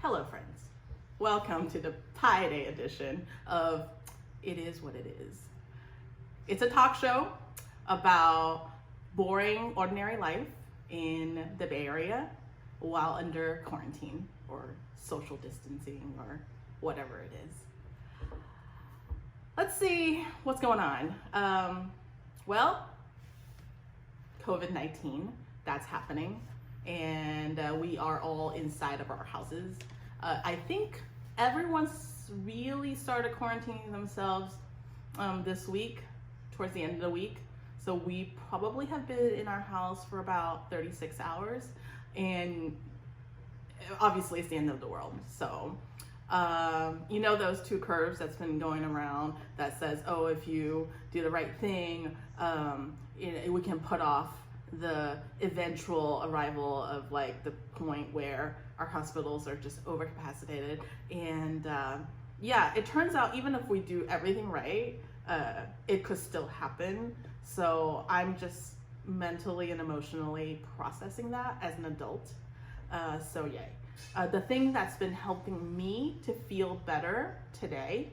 Hello, friends. Welcome to the Pi Day edition of It Is What It Is. It's a talk show about boring, ordinary life in the Bay Area while under quarantine or social distancing or whatever it is. Let's see what's going on. Well, COVID-19, that's happening. And we are all inside of our houses. I think everyone's really started quarantining themselves this week, towards the end of the week. So we probably have been in our house for about 36 hours. And obviously it's the end of the world. So, you know those two curves that's been going around that says, oh, if you do the right thing, we can put off the eventual arrival of like the point where our hospitals are just overcapacitated. And yeah, it turns out even if we do everything right, it could still happen. So I'm just mentally and emotionally processing that as an adult. So yay. The thing that's been helping me to feel better today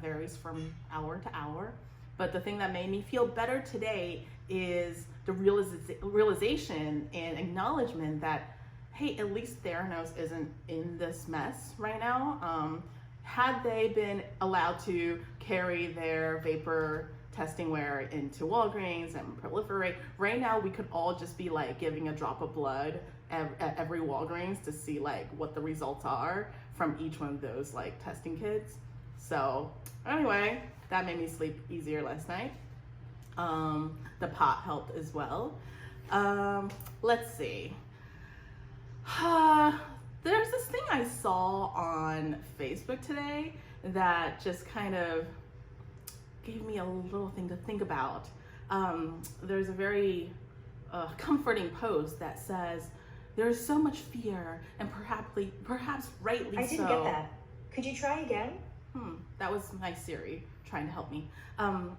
varies from hour to hour. But the thing that made me feel better today is the realization and acknowledgement that, hey, at least Theranos isn't in this mess right now. Had they been allowed to carry their vapor testing wear into Walgreens and proliferate, right now we could all just be like giving a drop of blood at every Walgreens to see like what the results are from each one of those like testing kits. So anyway, that made me sleep easier last night. The pot helped as well. Let's see. There's this thing I saw on Facebook today that just kind of gave me a little thing to think about. There's a very comforting post that says, there's so much fear and perhaps rightly so. I didn't get that. Could you try again? That was my Siri trying to help me.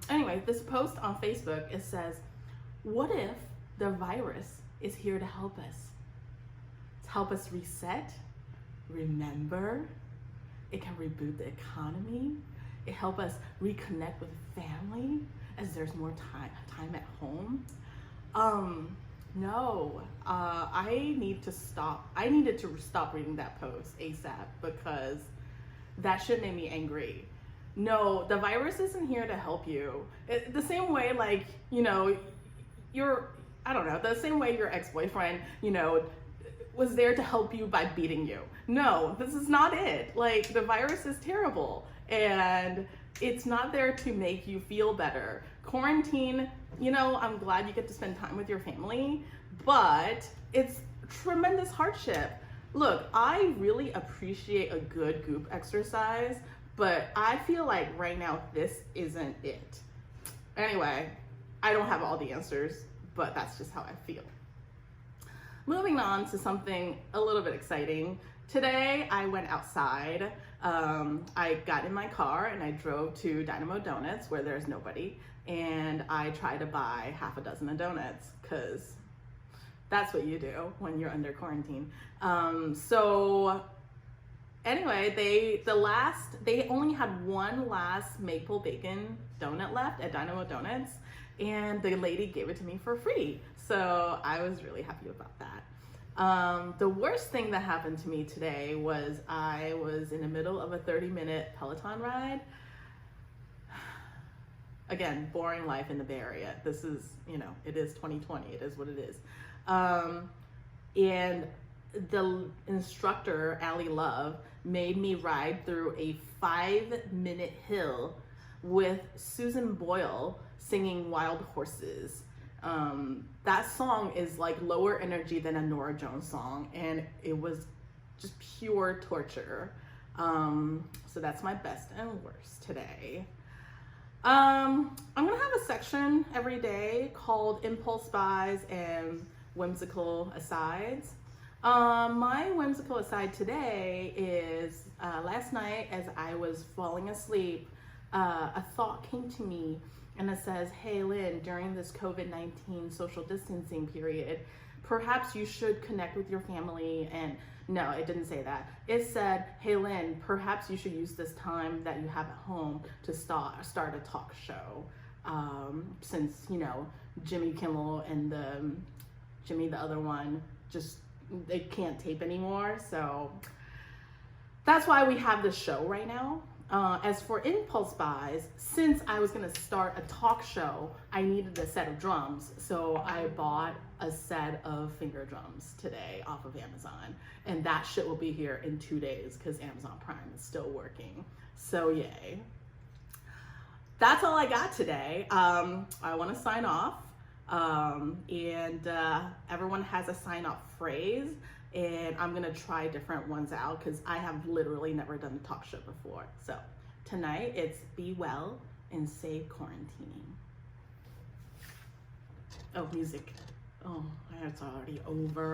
Anyway, this post on Facebook, it says, what if the virus is here to help us? To help us reset, remember, it can reboot the economy, it help us reconnect with family as there's more time at home. No, I needed to stop reading that post ASAP because that shit made me angry. No, the virus isn't here to help you. The same way, like, you know, the same way your ex-boyfriend, you know, was there to help you by beating you. No, this is not it. Like, the virus is terrible and it's not there to make you feel better. Quarantine, you know, I'm glad you get to spend time with your family, but it's tremendous hardship. Look, I really appreciate a good group exercise, but I feel like right now this isn't it. Anyway, I don't have all the answers, but that's just how I feel. Moving on to something a little bit exciting. Today I went outside. I got in my car and I drove to Dynamo Donuts where there's nobody, and I tried to buy half a dozen of donuts because that's what you do when you're under quarantine. So anyway, they only had one last maple bacon donut left at Dynamo Donuts, and the lady gave it to me for free. So I was really happy about that. The worst thing that happened to me today was I was in the middle of a 30-minute Peloton ride. Again, boring life in the Bay Area. This is, you know, it is 2020. It is what it is. And the instructor, Allie Love, made me ride through a 5-minute hill with Susan Boyle singing Wild Horses. That song is like lower energy than a Norah Jones song, and it was just pure torture. So that's my best and worst today. I'm gonna have a section every day called Impulse Buys and Whimsical Asides. My whimsical aside today is last night as I was falling asleep, a thought came to me and it says, hey Lynn, during this COVID-19 social distancing period, perhaps you should connect with your family and No, it didn't say that. It said, hey Lynn, perhaps you should use this time that you have at home to start a talk show. Since, you know, Jimmy Kimmel and Jimmy, the other one, just, they can't tape anymore. So that's why we have this show right now. As for impulse buys, since I was gonna start a talk show, I needed a set of drums. So I bought a set of finger drums today off of Amazon. And that shit will be here in 2 days because Amazon Prime is still working. So yay. That's all I got today. I wanna sign off. Everyone has a sign off phrase. And I'm gonna try different ones out because I have literally never done a talk show before. So tonight it's be well and safe quarantining. Oh, music. Oh, it's already over.